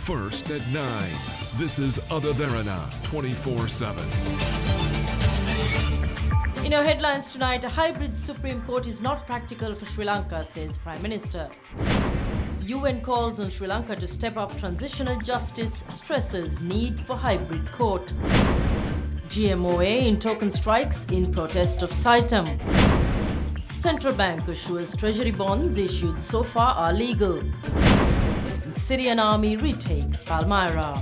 First at 9. This is Derana 24/7. In our headlines tonight, a hybrid Supreme Court is not practical for Sri Lanka, says Prime Minister. UN calls on Sri Lanka to step up transitional justice, stresses need for hybrid court. GMOA in token strikes in protest of Saitam. Central Bank assures treasury bonds issued so far are legal. And Syrian army retakes Palmyra.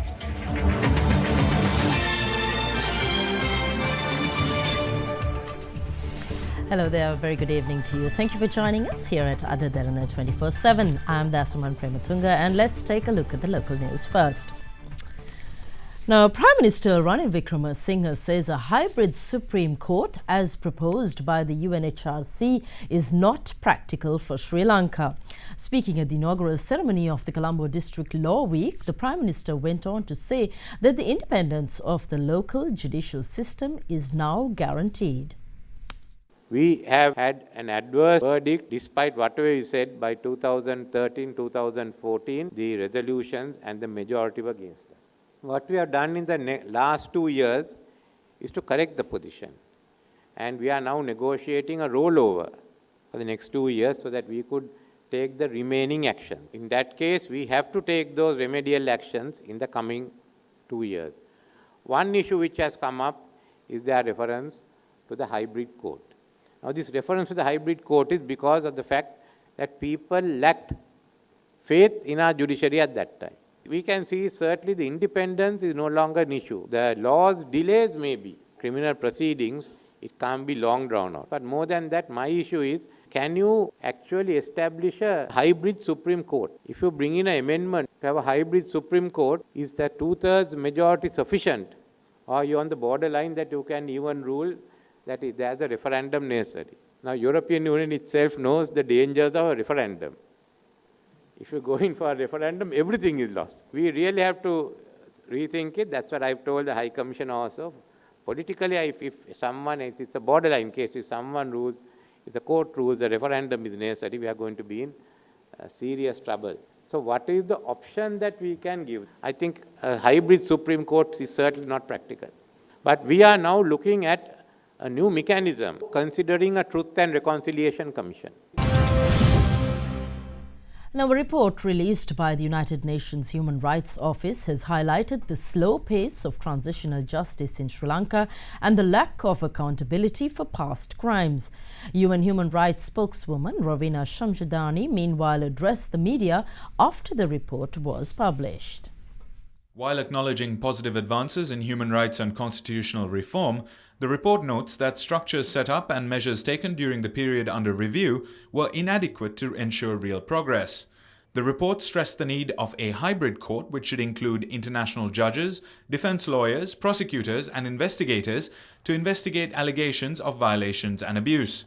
Hello there, very good evening to you. Thank you for joining us here at Derana 24/7. I'm Dasaman Premathunga, and let's take a look at the local news first. Now, Prime Minister Ranil Wickremesinghe says a hybrid Supreme Court, as proposed by the UNHRC, is not practical for Sri Lanka. Speaking at the inaugural ceremony of the Colombo District Law Week, the Prime Minister went on to say that the independence of the local judicial system is now guaranteed. We have had an adverse verdict despite whatever is said by 2013, 2014, the resolutions and the majority were against us. What we have done in the last 2 years is to correct the position. And we are now negotiating a rollover for the next 2 years so that we could take the remaining actions. In that case, we have to take those remedial actions in the coming 2 years. One issue which has come up is their reference to the hybrid court. Now, this reference to the hybrid court is because of the fact that people lacked faith in our judiciary at that time. We can see certainly the independence is no longer an issue. The law's delays may be criminal proceedings, it can't be long drawn out. But more than that, my issue is, can you actually establish a hybrid Supreme Court? If you bring in an amendment to have a hybrid Supreme Court, is the 2/3 majority sufficient? Or you're on the borderline that you can even rule that there's a referendum necessary. Now, European Union itself knows the dangers of a referendum. If you go in for a referendum, everything is lost. We really have to rethink it. That's what I've told the High Commission also. Politically, if someone, it's a borderline case, if someone rules, if the court rules a referendum is necessary, we are going to be in serious trouble. So what is the option that we can give? I think a hybrid Supreme Court is certainly not practical. But we are now looking at a new mechanism, considering a Truth and Reconciliation Commission. Now, a report released by the United Nations Human Rights Office has highlighted the slow pace of transitional justice in Sri Lanka and the lack of accountability for past crimes. UN Human Rights spokeswoman Ravina Shamshadani meanwhile addressed the media after the report was published. While acknowledging positive advances in human rights and constitutional reform, the report notes that structures set up and measures taken during the period under review were inadequate to ensure real progress. The report stressed the need of a hybrid court which should include international judges, defense lawyers, prosecutors and investigators to investigate allegations of violations and abuse.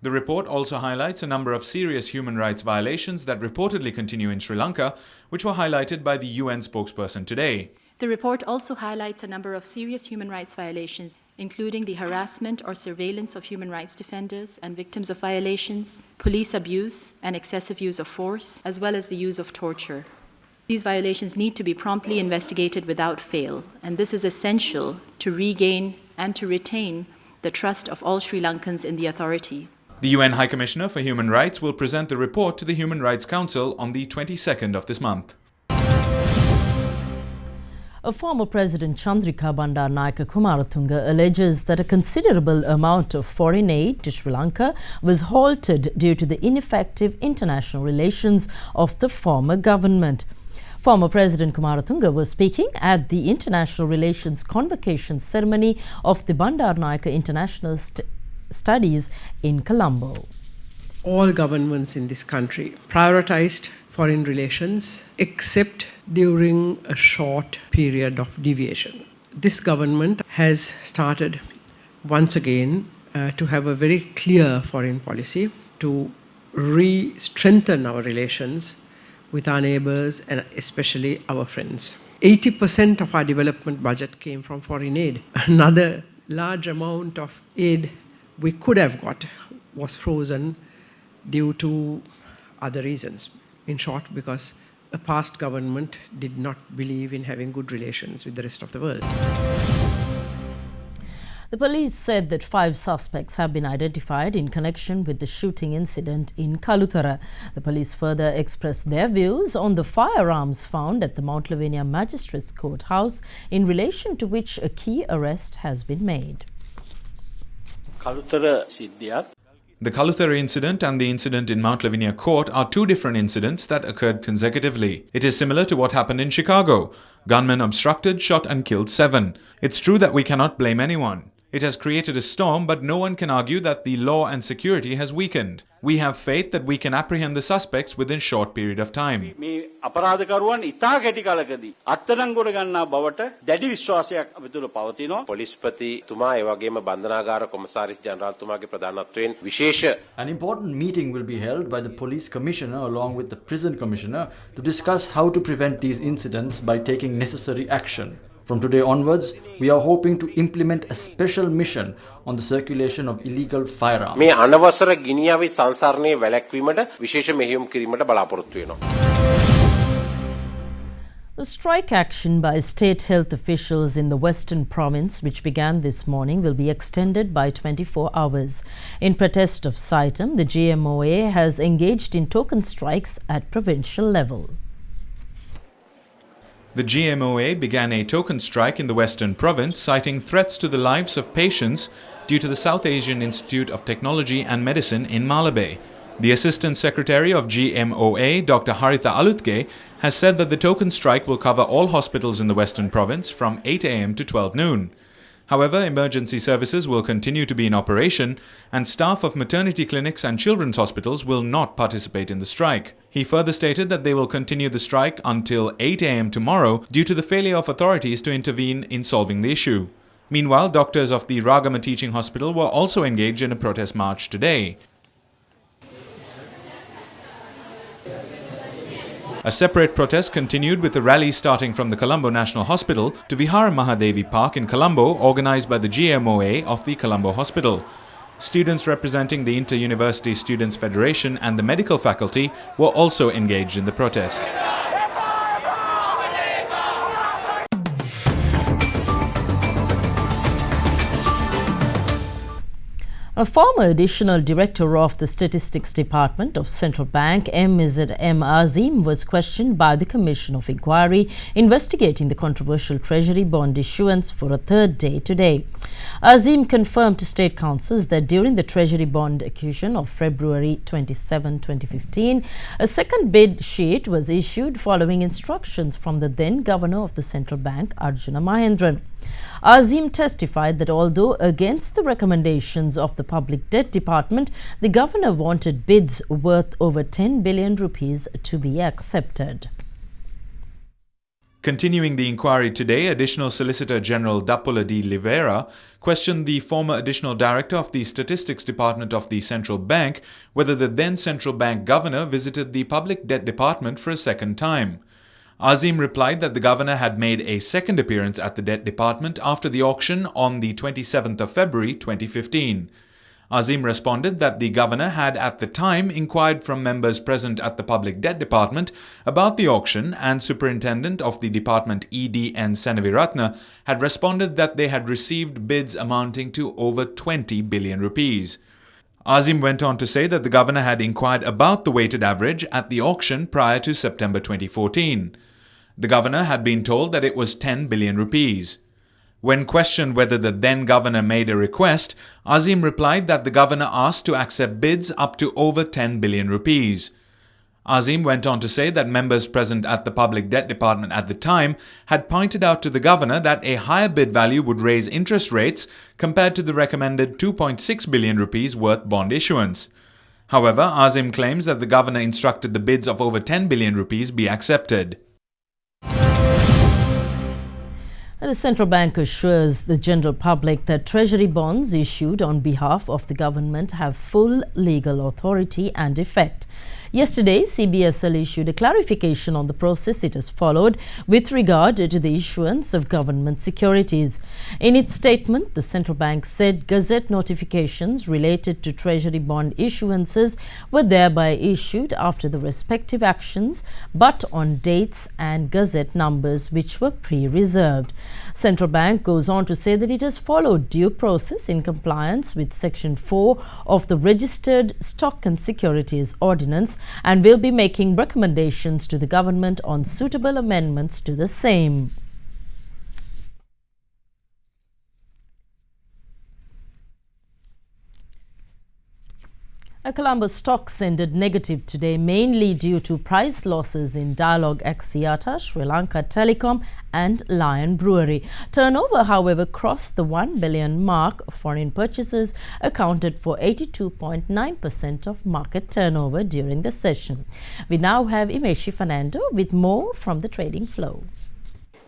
The report also highlights a number of serious human rights violations that reportedly continue in Sri Lanka, which were highlighted by the UN spokesperson today. The report also highlights a number of serious human rights violations, including the harassment or surveillance of human rights defenders and victims of violations, police abuse and excessive use of force, as well as the use of torture. These violations need to be promptly investigated without fail, and this is essential to regain and to retain the trust of all Sri Lankans in the authority. The UN High Commissioner for Human Rights will present the report to the Human Rights Council on the 22nd of this month. A former President Chandrika Bandaranaike Kumaratunga alleges that a considerable amount of foreign aid to Sri Lanka was halted due to the ineffective international relations of the former government. Former President Kumaratunga was speaking at the International Relations Convocation Ceremony of the Bandaranaike International Studies in Colombo. All governments in this country prioritized foreign relations except during a short period of deviation. This government has started once again to have a very clear foreign policy to re-strengthen our relations with our neighbors and especially our friends. 80% of our development budget came from foreign aid. Another large amount of aid we could have got was frozen due to other reasons. In short, because a past government did not believe in having good relations with the rest of the world. The police said that 5 suspects have been identified in connection with the shooting incident in Kalutara. The police further expressed their views on the firearms found at the Mount Lavinia Magistrates Courthouse, in relation to which a key arrest has been made. The Kalutara incident and the incident in Mount Lavinia Court are 2 different incidents that occurred consecutively. It is similar to what happened in Chicago. Gunmen obstructed, shot and killed 7. It's true that we cannot blame anyone. It has created a storm, but no one can argue that the law and security has weakened. We have faith that we can apprehend the suspects within a short period of time. මේ අපරාධකරුවන් ඉතා කෙටි කාලකදී අත්අඩංගුවට ගන්නා බවට දැඩි විශ්වාසයක් අපි තුළ පවතිනවා. පොලිස්පතිතුමා ඒ වගේම බන්ධනාගාර කොමසාරිස් ජනරාල්තුමාගේ ප්‍රධානත්වයෙන් විශේෂ An important meeting will be held by the police commissioner along with the prison commissioner to discuss how to prevent these incidents by taking necessary action. From today onwards, we are hoping to implement a special mission on the circulation of illegal firearms. මේ අනවසර ගිනියාවේ සංසරණයේ වැළැක්වීමට විශේෂ මෙහෙයුම් කිරීමට බලාපොරොත්තු වෙනවා. The strike action by state health officials in the Western Province, which began this morning, will be extended by 24 hours. In protest of SITEM, the GMOA has engaged in token strikes at provincial level. The GMOA began a token strike in the Western Province, citing threats to the lives of patients due to the South Asian Institute of Technology and Medicine in Malabar. The Assistant Secretary of GMOA, Dr. Haritha Alutke, has said that the token strike will cover all hospitals in the Western Province from 8 a.m. to 12 noon. However, emergency services will continue to be in operation, and staff of maternity clinics and children's hospitals will not participate in the strike. He further stated that they will continue the strike until 8 a.m. tomorrow due to the failure of authorities to intervene in solving the issue. Meanwhile, doctors of the Ragama Teaching Hospital were also engaged in a protest march today. A separate protest continued with the rally starting from the Colombo National Hospital to Vihara Mahadevi Park in Colombo, organised by the GMOA of the Colombo Hospital. Students representing the Inter-University Students' Federation and the medical faculty were also engaged in the protest. A former additional director of the Statistics Department of Central Bank, M. Azim, was questioned by the Commission of Inquiry investigating the controversial Treasury bond issuance for a 3rd day today. Azim confirmed to state councils that during the Treasury bond acquisition of February 27, 2015, a second bid sheet was issued following instructions from the then Governor of the Central Bank, Arjuna Mahendran. Azim testified that although against the recommendations of the Public Debt Department, the Governor wanted bids worth over 10 billion rupees to be accepted. Continuing the inquiry today, Additional Solicitor General Dappula D. Livera questioned the former Additional Director of the Statistics Department of the Central Bank whether the then Central Bank Governor visited the Public Debt Department for a second time. Azim replied that the Governor had made a second appearance at the Debt Department after the auction on the 27th of February 2015. Azim responded that the Governor had at the time inquired from members present at the Public Debt Department about the auction, and Superintendent of the Department E.D.N. Senaviratna had responded that they had received bids amounting to over 20 billion rupees. Azim went on to say that the Governor had inquired about the weighted average at the auction prior to September 2014. The Governor had been told that it was 10 billion rupees. When questioned whether the then Governor made a request, Azim replied that the Governor asked to accept bids up to over 10 billion rupees. Azim went on to say that members present at the Public Debt Department at the time had pointed out to the Governor that a higher bid value would raise interest rates compared to the recommended 2.6 billion rupees worth bond issuance. However, Azim claims that the Governor instructed the bids of over 10 billion rupees be accepted. The central bank assures the general public that Treasury bonds issued on behalf of the government have full legal authority and effect. Yesterday, CBSL issued a clarification on the process it has followed with regard to the issuance of government securities. In its statement, the central bank said Gazette notifications related to Treasury bond issuances were thereby issued after the respective actions, but on dates and Gazette numbers which were pre-reserved. Central Bank goes on to say that it has followed due process in compliance with Section 4 of the Registered Stock and Securities Ordinance and will be making recommendations to the government on suitable amendments to the same. Colombo stocks ended negative today, mainly due to price losses in Dialog Axiata, Sri Lanka Telecom and Lion Brewery. Turnover, however, crossed the 1 billion mark. Foreign purchases accounted for 82.9% of market turnover during the session. We now have Imeshi Fernando with more from the trading flow.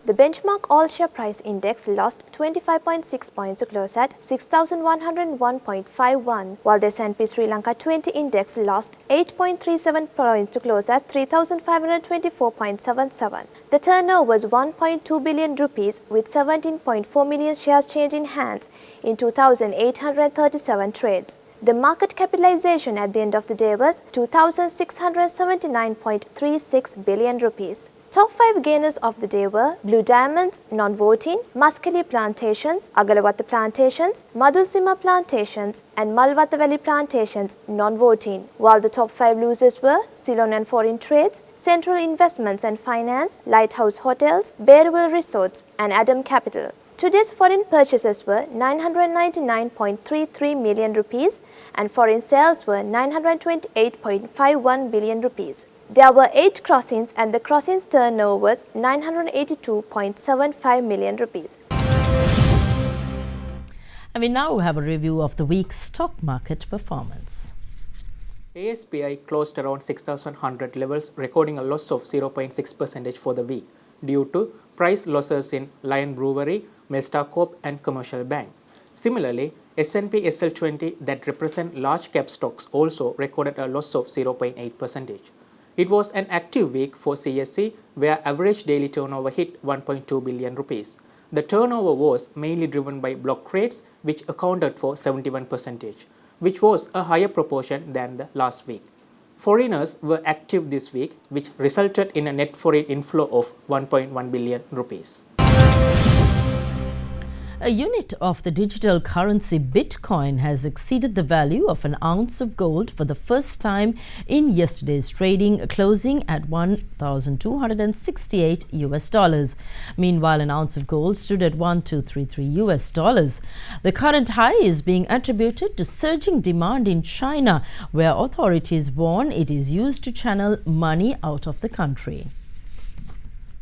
The benchmark all-share price index lost 25.6 points to close at 6,101.51, while the S&P Sri Lanka 20 index lost 8.37 points to close at 3,524.77. The turnover was 1.2 billion rupees with 17.4 million shares changed in hands in 2,837 trades. The market capitalization at the end of the day was 2,679.36 billion rupees. Top 5 gainers of the day were Blue Diamonds, Non-Voting, Muskeli Plantations, Agalawatha Plantations, Madhulsima Plantations and Malwatha Valley Plantations, Non-Voting, while the top 5 losers were Ceylon and Foreign Trades, Central Investments and Finance, Lighthouse Hotels, Bearwell Resorts and Adam Capital. Today's foreign purchases were 999.33 million rupees and foreign sales were 928.51 billion rupees. There were 8 crossings and the crossings turnover was 982.75 million rupees. And we now have a review of the week's stock market performance. ASPI closed around 6,100 levels, recording a loss of 0.6% for the week due to price losses in Lion Brewery, Mestacorp and Commercial Bank. Similarly, S&P SL20 that represent large cap stocks also recorded a loss of 0.8%. It was an active week for CSE where average daily turnover hit 1.2 billion rupees. The turnover was mainly driven by block trades which accounted for 71%, which was a higher proportion than the last week. Foreigners were active this week, which resulted in a net foreign inflow of 1.1 billion rupees. A unit of the digital currency Bitcoin has exceeded the value of an ounce of gold for the first time in yesterday's trading, closing at $1,268. Meanwhile, an ounce of gold stood at $1,233. The current high is being attributed to surging demand in China, where authorities warn it is used to channel money out of the country.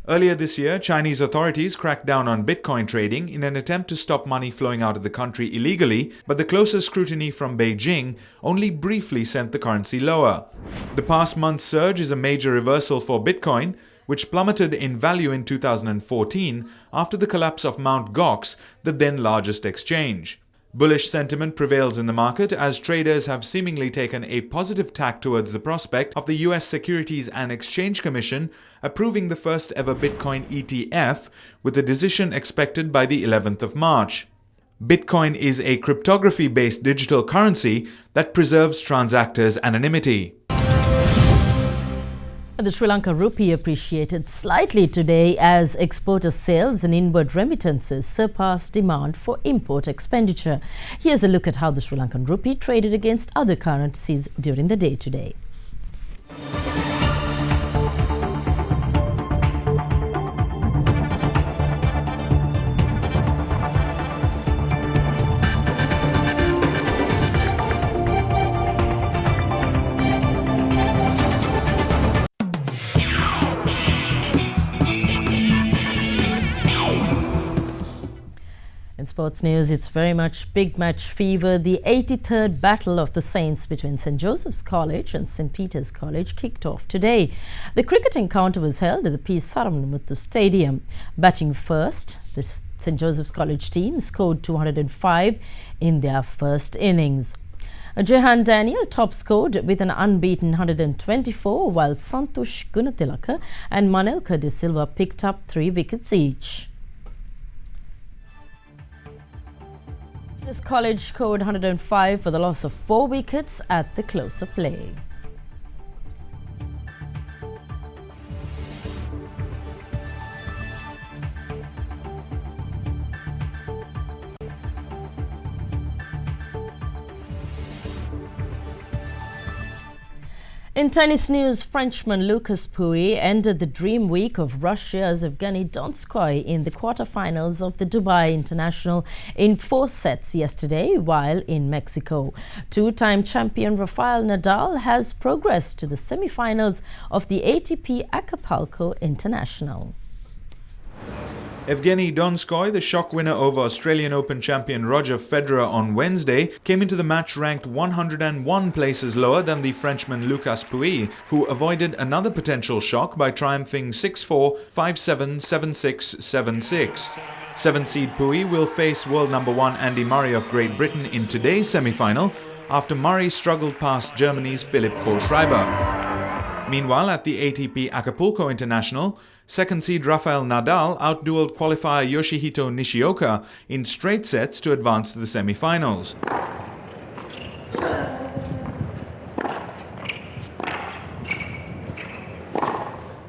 Earlier this year, Chinese authorities cracked down on Bitcoin trading in an attempt to stop money flowing out of the country illegally, but the closer scrutiny from Beijing only briefly sent the currency lower. The past month's surge is a major reversal for Bitcoin, which plummeted in value in 2014 after the collapse of Mt. Gox, the then largest exchange. Bullish sentiment prevails in the market as traders have seemingly taken a positive tack towards the prospect of the US Securities and Exchange Commission approving the first ever Bitcoin ETF, with a decision expected by the 11th of March. Bitcoin is a cryptography-based digital currency that preserves transactors' anonymity. The Sri Lanka rupee appreciated slightly today as exporter sales and inward remittances surpassed demand for import expenditure. Here's a look at how the Sri Lankan rupee traded against other currencies during the day today. In sports news, it's very much big match fever. The 83rd Battle of the Saints between St. Joseph's College and St. Peter's College kicked off today. The cricket encounter was held at the P. Saramanamuthu Stadium. Batting first, the St. Joseph's College team scored 205 in their first innings. Jehan Daniel top scored with an unbeaten 124, while Santosh Gunatilaka and Manelka de Silva picked up 3 wickets each. This college scored 105 for the loss of 4 wickets at the close of play. In tennis news, Frenchman Lucas Pouille ended the dream week of Russia's Evgeny Donskoy in the quarterfinals of the Dubai International in 4 sets yesterday, while in Mexico. Two-time champion Rafael Nadal has progressed to the semi-finals of the ATP Acapulco International. Evgeny Donskoy, the shock winner over Australian Open champion Roger Federer on Wednesday, came into the match ranked 101 places lower than the Frenchman Lucas Pouille, who avoided another potential shock by triumphing 6-4, 5-7, 7-6, 7-6. 7-seed Pouille will face world number 1 Andy Murray of Great Britain in today's semi-final after Murray struggled past Germany's Philipp Kohlschreiber. Meanwhile, at the ATP Acapulco International, second-seed Rafael Nadal outdueled qualifier Yoshihito Nishioka in straight sets to advance to the semi-finals.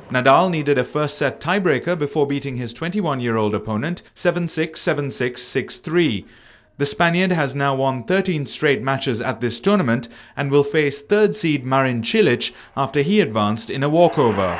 Nadal needed a first-set tiebreaker before beating his 21-year-old opponent 7-6, 7-6, 6-3. The Spaniard has now won 13 straight matches at this tournament and will face third-seed Marin Cilic after he advanced in a walkover.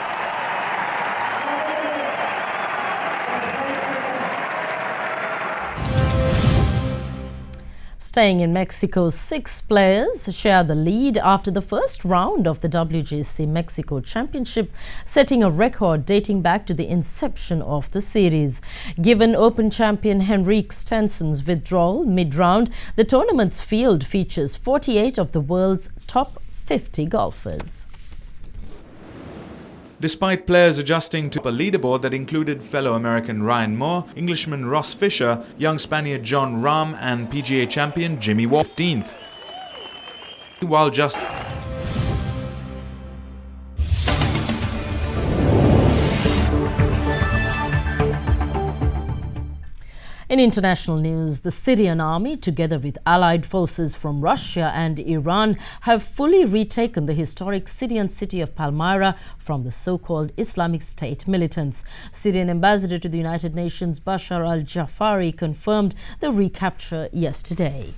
Staying in Mexico, 6 players share the lead after the first round of the WGC Mexico Championship, setting a record dating back to the inception of the series. Given Open champion Henrik Stenson's withdrawal mid-round, the tournament's field features 48 of the world's top 50 golfers. Despite players adjusting to a leaderboard that included fellow American Ryan Moore, Englishman Ross Fisher, young Spaniard John Rahm and PGA champion Jimmy Walsh 15th. While just In international news, the Syrian army, together with allied forces from Russia and Iran, have fully retaken the historic Syrian city of Palmyra from the so-called Islamic State militants. Syrian ambassador to the United Nations Bashar al-Jafari confirmed the recapture yesterday.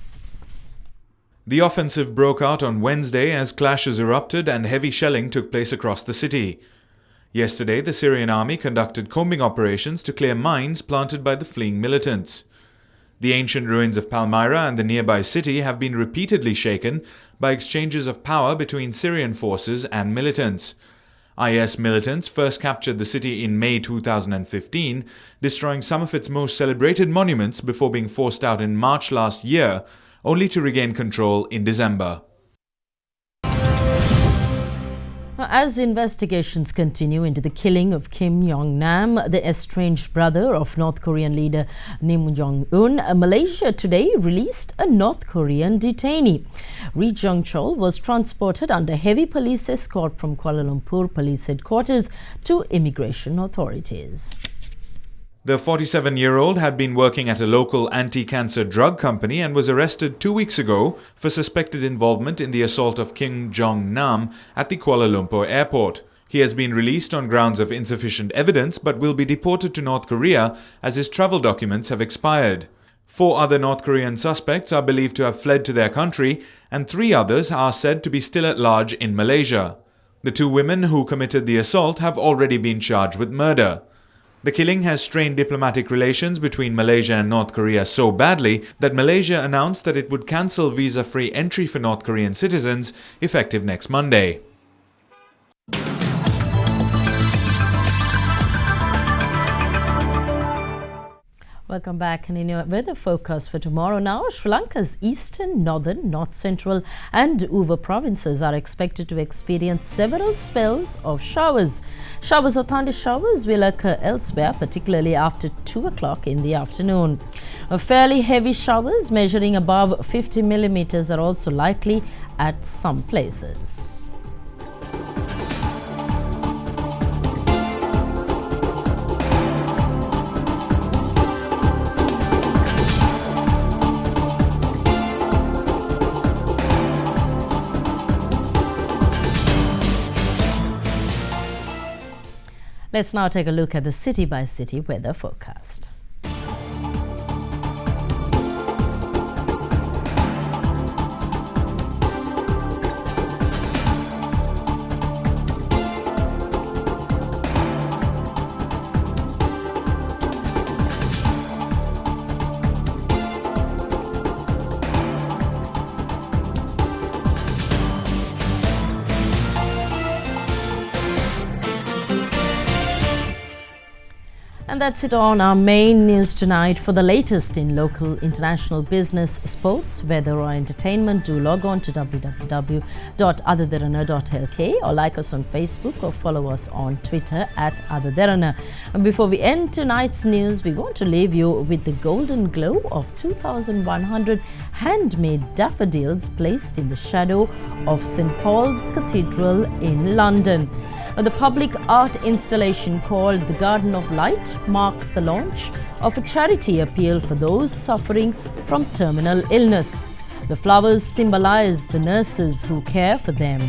The offensive broke out on Wednesday as clashes erupted and heavy shelling took place across the city. Yesterday, the Syrian army conducted combing operations to clear mines planted by the fleeing militants. The ancient ruins of Palmyra and the nearby city have been repeatedly shaken by exchanges of power between Syrian forces and militants. IS militants first captured the city in May 2015, destroying some of its most celebrated monuments before being forced out in March last year, only to regain control in December. As investigations continue into the killing of Kim Jong-nam, the estranged brother of North Korean leader Kim Jong-un, Malaysia today released a North Korean detainee. Ri Jong-chol was transported under heavy police escort from Kuala Lumpur Police Headquarters to immigration authorities. The 47-year-old had been working at a local anti-cancer drug company and was arrested 2 weeks ago for suspected involvement in the assault of Kim Jong-nam at the Kuala Lumpur airport. He has been released on grounds of insufficient evidence but will be deported to North Korea as his travel documents have expired. 4 other North Korean suspects are believed to have fled to their country and 3 others are said to be still at large in Malaysia. The 2 women who committed the assault have already been charged with murder. The killing has strained diplomatic relations between Malaysia and North Korea so badly that Malaysia announced that it would cancel visa-free entry for North Korean citizens effective next Monday. Welcome back, and in your weather forecast for tomorrow now, Sri Lanka's eastern, northern, north central and Uva provinces are expected to experience several spells of showers. Showers or thunder showers will occur elsewhere, particularly after 2 o'clock in the afternoon. Fairly heavy showers measuring above 50 millimeters are also likely at some places. Let's now take a look at the city-by-city weather forecast. And that's it on our main news tonight. For the latest in local, international business, sports, weather or entertainment, do log on to www.otherderana.lk or like us on Facebook or follow us on Twitter at otherderana. And before we end tonight's news, we want to leave you with the golden glow of 2,100 handmade daffodils placed in the shadow of St. Paul's Cathedral in London. The public art installation called The Garden of Light marks the launch of a charity appeal for those suffering from terminal illness. The flowers symbolize the nurses who care for them.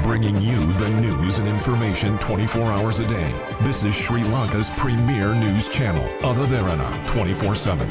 Bringing you the news and information 24 hours a day. This is Sri Lanka's premier news channel, Other Derana 24/7.